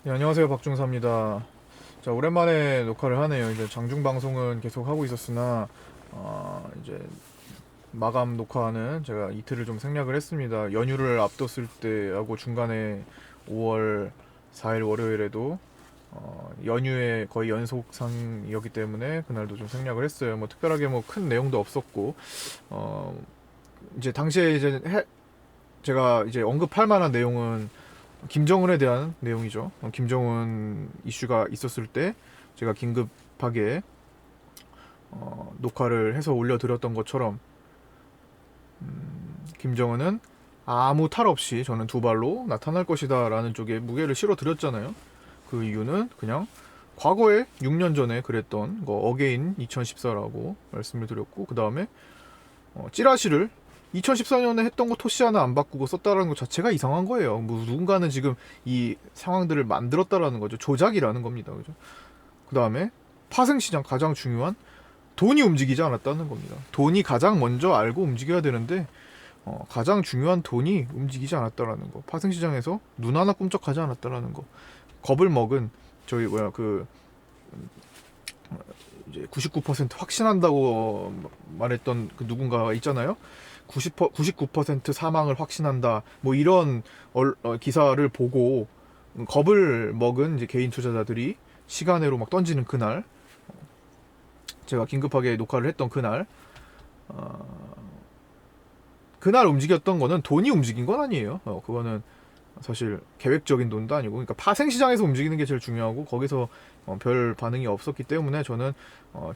네, 안녕하세요. 박중사입니다. 자, 오랜만에 녹화를 하네요. 이제 장중 방송은 계속 하고 있었으나, 이제 마감 녹화는 제가 이틀을 좀 생략을 했습니다. 연휴를 앞뒀을 때하고 중간에 5월 4일 월요일에도 연휴의 거의 연속상이었기 때문에 그날도 좀 생략을 했어요. 뭐 특별하게 뭐 큰 내용도 없었고, 어, 이제 당시에 이제 제가 이제 언급할 만한 내용은 김정은에 대한 내용이죠. 김정은 이슈가 있었을 때 제가 긴급하게 녹화를 해서 올려드렸던 것처럼 김정은은 아무 탈 없이 저는 두 발로 나타날 것이다 라는 쪽에 무게를 실어드렸잖아요. 그 이유는 그냥 과거에 6년 전에 그랬던 거 어게인 2014라고 말씀을 드렸고, 그 다음에 찌라시를 2014년에 했던 거 토시 하나 안 바꾸고 썼다라는 것 자체가 이상한 거예요. 뭐 누군가는 지금 이 상황들을 만들었다라는 거죠. 조작이라는 겁니다. 그죠? 그 다음에 파생시장 가장 중요한 돈이 움직이지 않았다는 겁니다. 돈이 가장 먼저 알고 움직여야 되는데 가장 중요한 돈이 움직이지 않았다라는 거. 파생시장에서 눈 하나 꿈쩍하지 않았다라는 거. 겁을 먹은 저희 뭐야 그 이제 99% 확신한다고 말했던 그 누군가가 있잖아요. 99% 사망을 확신한다. 뭐 이런 기사를 보고 겁을 먹은 이제 개인 투자자들이 시간으로 막 던지는 그날, 제가 긴급하게 녹화를 했던 그날, 그날 움직였던 거는 돈이 움직인 건 아니에요. 그거는 사실 계획적인 돈도 아니고, 그러니까 파생시장에서 움직이는 게 제일 중요하고, 거기서 별 반응이 없었기 때문에 저는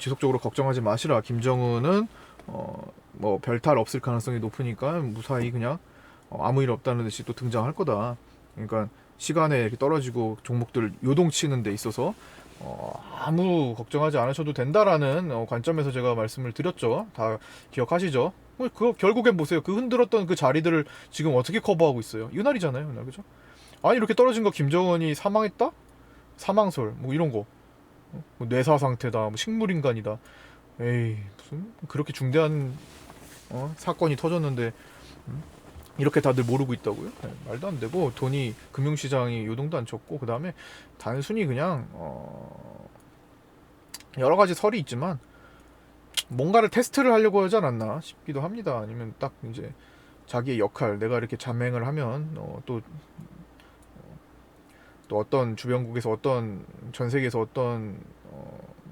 지속적으로 걱정하지 마시라. 김정은은 뭐 별탈 없을 가능성이 높으니까 무사히 그냥 아무 일 없다는 듯이 또 등장할 거다. 그러니까 시간에 이렇게 떨어지고 종목들 요동치는 데 있어서 아무 걱정하지 않으셔도 된다라는 관점에서 제가 말씀을 드렸죠. 다 기억하시죠? 그거 결국엔 보세요. 그 흔들었던 그 자리들을 지금 어떻게 커버하고 있어요? 이날이잖아요, 이날. 그죠? 아니, 이렇게 떨어진 거 김정은이 사망했다? 사망설 뭐 이런 거, 뭐 뇌사 상태다, 뭐 식물인간이다. 에이, 무슨 그렇게 중대한 사건이 터졌는데 이렇게 다들 모르고 있다고요? 네, 말도 안 되고, 돈이 금융시장이 요동도 안 쳤고, 그 다음에 단순히 그냥 여러 가지 설이 있지만 뭔가를 테스트를 하려고 하지 않았나 싶기도 합니다. 아니면 딱 이제 자기의 역할, 내가 이렇게 자맹을 하면 또 어떤 주변국에서 어떤 전 세계에서 어떤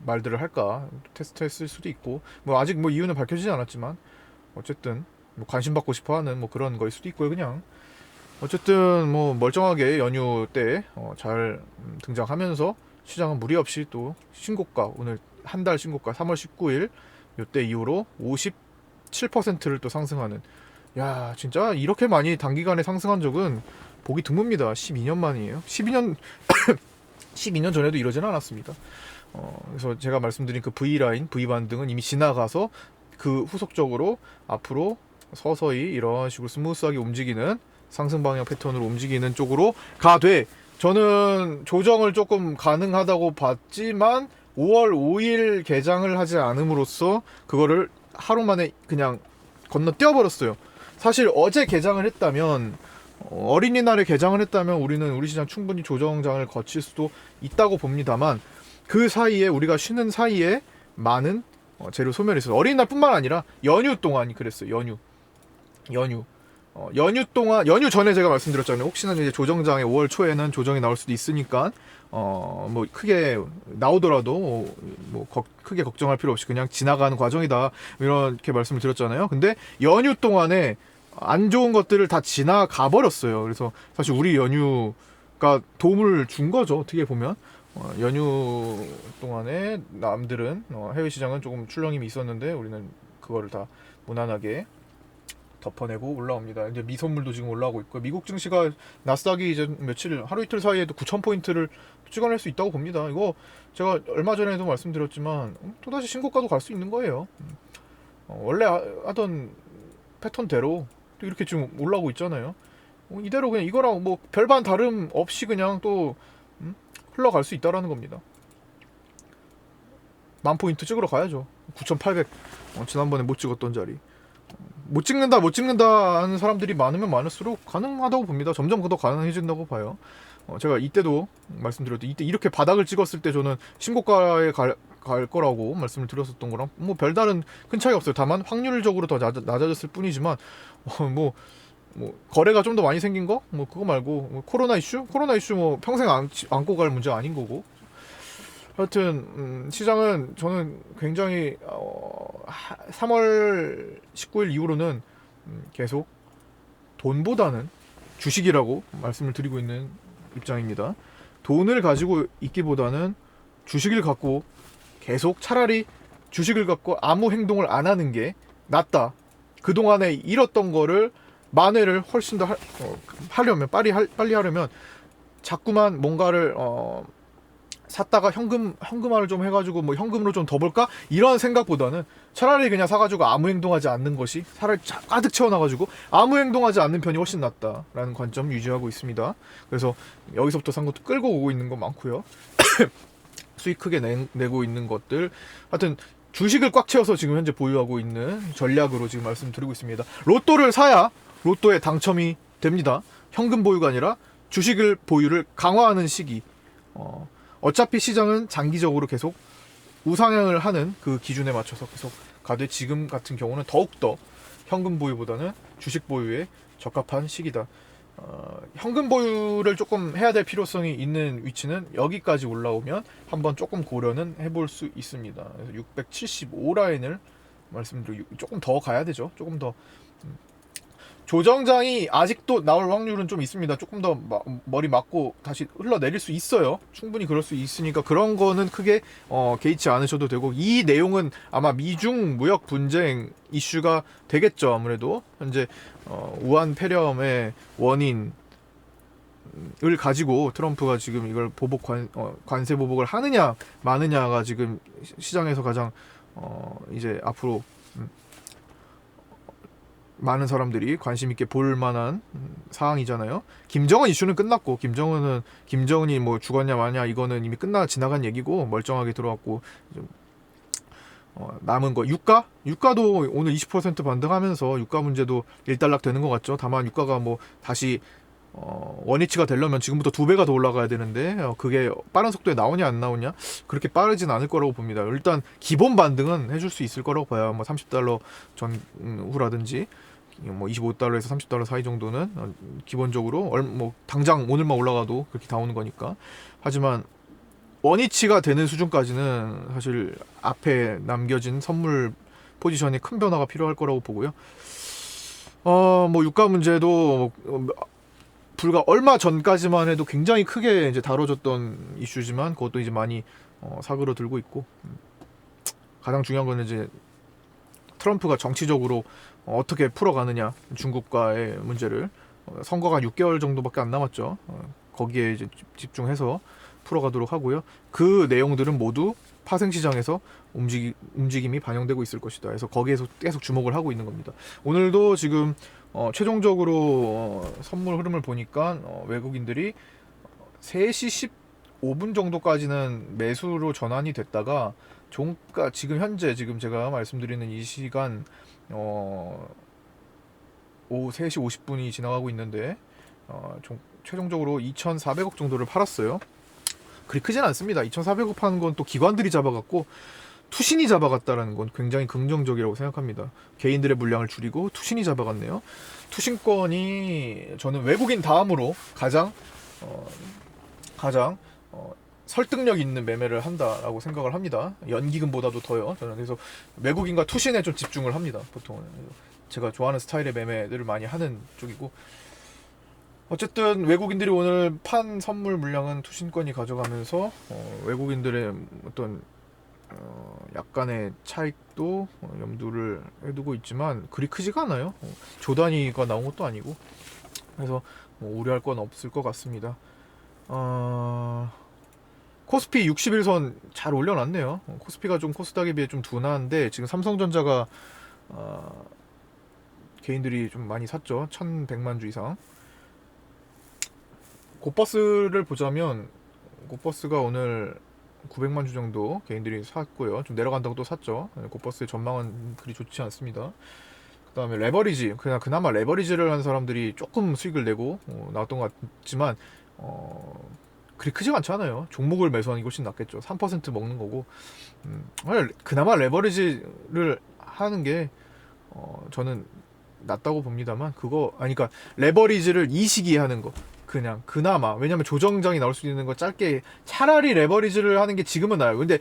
말들을 할까 테스트했을 수도 있고, 뭐 아직 뭐 이유는 밝혀지지 않았지만 어쨌든 뭐 관심 받고 싶어하는 뭐 그런 거일 수도 있고요. 그냥 어쨌든 뭐 멀쩡하게 연휴 때 잘 등장하면서 시장은 무리 없이 또 신고가, 오늘 한 달 신고가 3월 19일 요때 이후로 57%를 또 상승하는, 야 진짜 이렇게 많이 단기간에 상승한 적은 보기 드뭅니다. 12년 만이에요. 12년 전에도 이러지는 않았습니다. 그래서 제가 말씀드린 그 V라인, V반등은 이미 지나가서 그 후속적으로 앞으로 서서히 이런 식으로 스무스하게 움직이는 상승 방향 패턴으로 움직이는 쪽으로 가되, 저는 조정을 조금 가능하다고 봤지만 5월 5일 개장을 하지 않음으로써 그거를 하루 만에 그냥 건너뛰어 버렸어요. 사실 어제 개장을 했다면, 어린이날에 개장을 했다면 우리는 우리 시장 충분히 조정장을 거칠 수도 있다고 봅니다만, 그 사이에 우리가 쉬는 사이에 많은 재료 소멸이 있어요. 어린이날뿐만 아니라 연휴 동안 그랬어요. 연휴 연휴 동안, 연휴 전에 제가 말씀드렸잖아요. 혹시나 이제 조정장에 5월 초에는 조정이 나올 수도 있으니까 뭐 크게 나오더라도 뭐 크게 걱정할 필요 없이 그냥 지나가는 과정이다, 이렇게 말씀을 드렸잖아요. 근데 연휴 동안에 안 좋은 것들을 다 지나가 버렸어요. 그래서 사실 우리 연휴가 도움을 준 거죠, 어떻게 보면. 연휴 동안에 남들은 해외 시장은 조금 출렁임이 있었는데 우리는 그거를 다 무난하게 덮어내고 올라옵니다. 이제 미선물도 지금 올라오고 있고, 미국 증시가 나스닥이 이제 며칠, 하루 이틀 사이에도 9,000포인트를 찍어낼 수 있다고 봅니다. 이거 제가 얼마 전에도 말씀드렸지만 또다시 신고가도 갈 수 있는 거예요. 원래 하던 패턴대로 또 이렇게 지금 올라오고 있잖아요. 이대로 그냥 이거랑 뭐 별반 다름 없이 그냥 또 흘러갈 수 있다라는 겁니다. 10,000포인트 찍으러 가야죠. 9,800, 지난번에 못 찍었던 자리. 못 찍는다 하는 사람들이 많으면 많을수록 가능하다고 봅니다. 점점 더 가능해진다고 봐요. 제가 이때도 말씀드렸도 이때 이렇게 바닥을 찍었을 때 저는 신고가에 갈 거라고 말씀을 드렸었던 거랑 뭐 별다른 큰 차이 없어요. 다만 확률적으로 더 낮아졌을 뿐이지만 뭐 거래가 좀 더 많이 생긴 거? 뭐 그거 말고 뭐 코로나 이슈 뭐 평생 안고 갈 문제 아닌 거고. 하여튼 시장은 저는 굉장히 3월 19일 이후로는 계속 돈보다는 주식이라고 말씀을 드리고 있는 입장입니다. 돈을 가지고 있기보다는 주식을 갖고 계속 차라리 주식을 갖고 아무 행동을 안 하는 게 낫다. 그동안에 잃었던 거를 만회를 훨씬 더 하려면 빨리 하려면 자꾸만 뭔가를 샀다가 현금화를 좀 해가지고 뭐 현금으로 좀 더 벌까 이런 생각보다는 차라리 그냥 사가지고 아무 행동하지 않는 것이 차라리 가득 채워놔가지고 아무 행동하지 않는 편이 훨씬 낫다라는 관점 유지하고 있습니다. 그래서 여기서부터 산 것도 끌고 오고 있는 거 많고요. 수익 크게 내고 있는 것들 하여튼 주식을 꽉 채워서 지금 현재 보유하고 있는 전략으로 지금 말씀드리고 있습니다. 로또를 사야 로또에 당첨이 됩니다. 현금 보유가 아니라 주식을 보유를 강화하는 시기. 어차피 시장은 장기적으로 계속 우상향을 하는 그 기준에 맞춰서 계속 가되 지금 같은 경우는 더욱더 현금 보유보다는 주식 보유에 적합한 시기다. 현금 보유를 조금 해야 될 필요성이 있는 위치는 여기까지 올라오면 한번 조금 고려는 해볼 수 있습니다. 그래서 675 라인을 말씀드리고 조금 더 가야 되죠. 조금 더 조정장이 아직도 나올 확률은 좀 있습니다. 조금 더 머리 맞고 다시 흘러내릴 수 있어요. 충분히 그럴 수 있으니까 그런 거는 크게 개의치 않으셔도 되고, 이 내용은 아마 미중 무역 분쟁 이슈가 되겠죠. 아무래도 현재 우한 폐렴의 원인을 가지고 트럼프가 지금 이걸 관세 보복을 하느냐 마느냐가 지금 시장에서 가장 이제 앞으로 많은 사람들이 관심 있게 볼 만한 사항이잖아요. 김정은 이슈는 끝났고, 김정은이 뭐 죽었냐 마냐 이거는 이미 지나간 얘기고 멀쩡하게 들어왔고, 남은 거 유가도 오늘 20% 반등하면서 유가 문제도 일단락 되는 것 같죠. 다만 유가가 뭐 다시 원위치가 되려면 지금부터 2배가 더 올라가야 되는데 그게 빠른 속도에 나오냐 안 나오냐 그렇게 빠르진 않을 거라고 봅니다. 일단 기본 반등은 해줄 수 있을 거라고 봐요. 뭐 $30 전후라든지 뭐 $25에서 $30 사이 정도는 기본적으로 뭐 당장 오늘만 올라가도 그렇게 나오는 거니까. 하지만 원위치가 되는 수준까지는 사실 앞에 남겨진 선물 포지션에 큰 변화가 필요할 거라고 보고요. 뭐 유가 문제도 불과 얼마 전까지만 해도 굉장히 크게 이제 다뤄졌던 이슈지만 그것도 이제 많이 사그러들고 있고, 가장 중요한 거는 이제 트럼프가 정치적으로 어떻게 풀어가느냐, 중국과의 문제를. 선거가 6개월 정도밖에 안 남았죠. 거기에 이제 집중해서 풀어가도록 하고요. 그 내용들은 모두 파생시장에서 움직임이 반영되고 있을 것이다. 그래서 거기에서 계속 주목을 하고 있는 겁니다. 오늘도 지금 최종적으로 선물 흐름을 보니까 외국인들이 3시 15분 정도까지는 매수로 전환이 됐다가 종가 지금 현재 지금 제가 말씀드리는 이 시간 오후 3시 50분이 지나가고 있는데 최종적으로 2,400억 정도를 팔았어요. 그리 크진 않습니다. 2,400억 파는 건 또 기관들이 잡아갔고 투신이 잡아갔다라는 건 굉장히 긍정적이라고 생각합니다. 개인들의 물량을 줄이고 투신이 잡아갔네요. 투신권이 저는 외국인 다음으로 가장 설득력 있는 매매를 한다라고 생각을 합니다. 연기금보다도 더요. 저는 그래서 외국인과 투신에 좀 집중을 합니다. 보통은 제가 좋아하는 스타일의 매매들을 많이 하는 쪽이고, 어쨌든 외국인들이 오늘 판 선물 물량은 투신권이 가져가면서 외국인들의 어떤 약간의 차익도 염두를 해두고 있지만 그리 크지가 않아요. 조단위가 나온 것도 아니고, 그래서 뭐 우려할 건 없을 것 같습니다. 코스피 61선 잘 올려놨네요. 코스피가 좀 코스닥에 비해 좀 둔한데 지금 삼성전자가 개인들이 좀 많이 샀죠. 1,100만 주 이상. 고버스를 보자면 고버스가 오늘 900만 주 정도 개인들이 샀고요. 좀 내려간다고 또 샀죠. 고버스의 전망은 그리 좋지 않습니다. 그 다음에 레버리지, 그나마 레버리지를 한 사람들이 조금 수익을 내고 나왔던 것 같지만 그리 크지가 않잖아요. 종목을 매수하는 게 훨씬 낫겠죠. 3% 먹는 거고. 그나마 레버리지를 하는 게 저는 낫다고 봅니다만, 그거 아니 그러니까 레버리지를 이 시기에 하는 거 그냥 그나마, 왜냐면 조정장이 나올 수 있는 거 짧게, 차라리 레버리지를 하는 게 지금은 나아요. 근데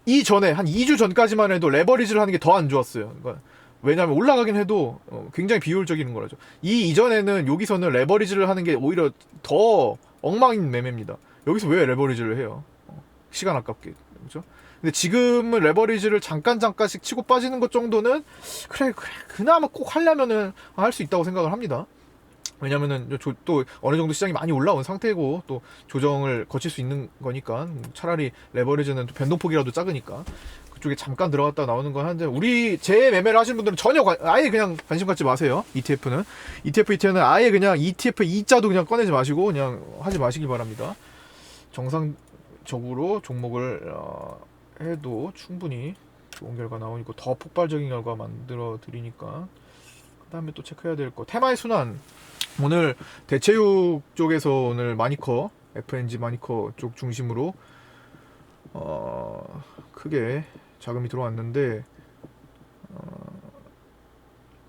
이전에 한 2주 전까지만 해도 레버리지를 하는 게 더 안 좋았어요. 그러니까 왜냐면 올라가긴 해도 굉장히 비효율적인 거라죠. 이 이전에는 여기서는 레버리지를 하는 게 오히려 더 엉망인 매매입니다. 여기서 왜 레버리지를 해요? 시간 아깝게. 그렇죠? 근데 지금은 레버리지를 잠깐씩 치고 빠지는 것 정도는 그래 그나마 꼭 하려면은 할 수 있다고 생각을 합니다. 왜냐면은 또 어느 정도 시장이 많이 올라온 상태고 또 조정을 거칠 수 있는 거니까 차라리 레버리지는 또 변동폭이라도 작으니까 그쪽에 잠깐 들어갔다 나오는 건 하는데, 제 매매를 하시는 분들은 전혀 아예 그냥 관심 갖지 마세요. ETF는 아예 그냥 ETF E자도 그냥 꺼내지 마시고 그냥 하지 마시길 바랍니다. 정상적으로 종목을 해도 충분히 좋은 결과 나오니까, 더 폭발적인 결과 만들어 드리니까. 그 다음에 또 체크해야 될 거, 테마의 순환. 오늘 대체육 쪽에서 오늘 마니커, FNG 마니커 쪽 중심으로 크게 자금이 들어왔는데,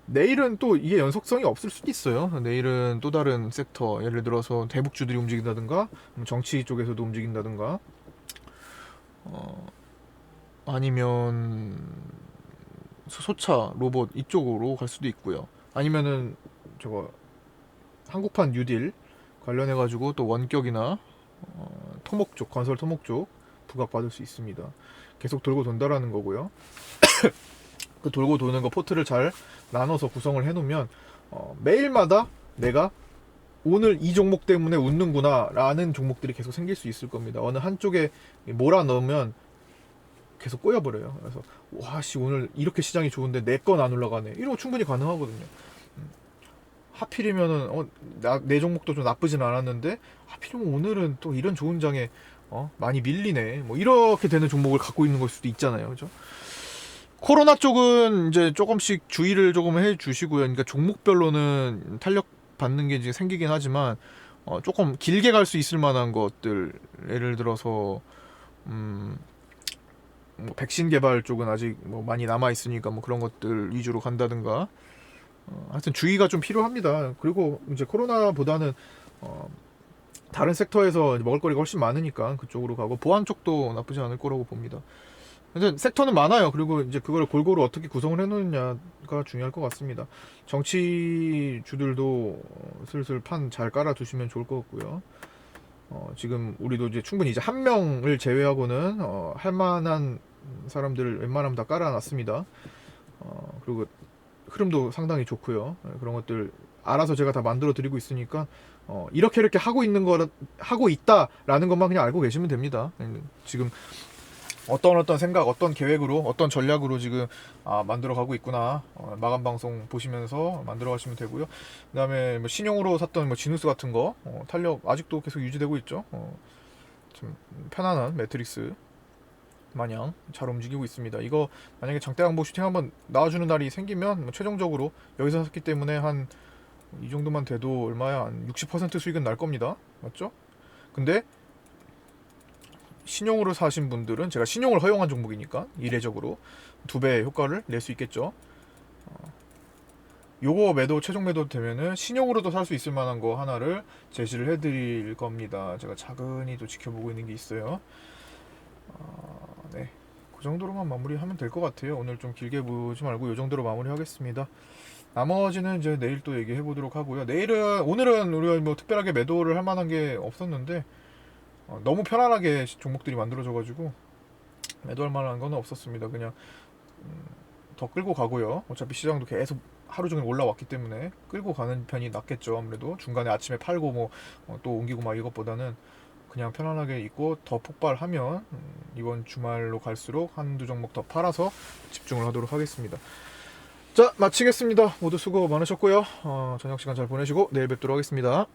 내일은 또 이게 연속성이 없을 수도 있어요. 내일은 또 다른 섹터, 예를 들어서 대북주들이 움직인다든가 정치 쪽에서도 움직인다든가, 아니면 소차 로봇 이쪽으로 갈 수도 있고요. 아니면은 저거 한국판 뉴딜 관련해 가지고 또 원격이나 토목 쪽, 건설 토목 쪽 부각받을 수 있습니다. 계속 돌고 돈다라는 거고요. 그 돌고 도는 거 포트를 잘 나눠서 구성을 해놓으면 매일마다 내가 오늘 이 종목 때문에 웃는구나 라는 종목들이 계속 생길 수 있을 겁니다. 어느 한쪽에 몰아 넣으면 계속 꼬여버려요. 그래서 와씨 오늘 이렇게 시장이 좋은데 내 건 안 올라가네, 이런 거 충분히 가능하거든요. 하필이면은 내 종목도 좀 나쁘진 않았는데 하필이면 오늘은 또 이런 좋은 장에 많이 밀리네, 뭐 이렇게 되는 종목을 갖고 있는 걸 수도 있잖아요. 그죠? 코로나 쪽은 이제 조금씩 주의를 조금 해주시고요. 그러니까 종목별로는 탄력 받는 게 이제 생기긴 하지만 조금 길게 갈 수 있을 만한 것들, 예를 들어서 뭐 백신 개발 쪽은 아직 뭐 많이 남아 있으니까 뭐 그런 것들 위주로 간다든가, 하여튼 주의가 좀 필요합니다. 그리고 이제 코로나보다는 다른 섹터에서 먹을거리가 훨씬 많으니까 그쪽으로 가고, 보안 쪽도 나쁘지 않을 거라고 봅니다. 근데 섹터는 많아요. 그리고 이제 그걸 골고루 어떻게 구성을 해놓느냐가 중요할 것 같습니다. 정치주들도 슬슬 판 잘 깔아두시면 좋을 것 같고요. 지금 우리도 이제 충분히 이제 한 명을 제외하고는 할 만한 사람들 웬만하면 다 깔아놨습니다. 그리고 흐름도 상당히 좋고요. 그런 것들 알아서 제가 다 만들어 드리고 있으니까 이렇게 하고 있다라는 것만 그냥 알고 계시면 됩니다. 지금 어떤 생각, 어떤 계획으로, 어떤 전략으로 지금 만들어 가고 있구나, 마감 방송 보시면서 만들어 가시면 되고요. 그다음에 뭐 신용으로 샀던 뭐 지누스 같은 거 탄력 아직도 계속 유지되고 있죠. 좀 편안한 매트릭스 마냥 잘 움직이고 있습니다. 이거 만약에 장대항복 슈팅 한번 나와주는 날이 생기면 뭐 최종적으로 여기서 샀기 때문에 한 이 정도만 돼도 얼마야, 한 60% 수익은 날 겁니다. 맞죠? 근데 신용으로 사신 분들은, 제가 신용을 허용한 종목이니까 이례적으로 2배 효과를 낼 수 있겠죠. 요거 최종 매도 되면은 신용으로도 살 수 있을 만한 거 하나를 제시를 해드릴 겁니다. 제가 차근히 또 지켜보고 있는 게 있어요. 네, 그 정도로만 마무리하면 될 것 같아요. 오늘 좀 길게 보지 말고 요 정도로 마무리하겠습니다. 나머지는 이제 내일 또 얘기해 보도록 하고요. 오늘은 우리가 뭐 특별하게 매도를 할 만한 게 없었는데 너무 편안하게 종목들이 만들어져가지고 매도할 만한 건 없었습니다. 그냥 더 끌고 가고요. 어차피 시장도 계속 하루 종일 올라왔기 때문에 끌고 가는 편이 낫겠죠. 아무래도 중간에 아침에 팔고 뭐 또 옮기고 막 이것보다는 그냥 편안하게 있고, 더 폭발하면 이번 주말로 갈수록 한두 종목 더 팔아서 집중을 하도록 하겠습니다. 자, 마치겠습니다. 모두 수고 많으셨고요. 저녁 시간 잘 보내시고 내일 뵙도록 하겠습니다.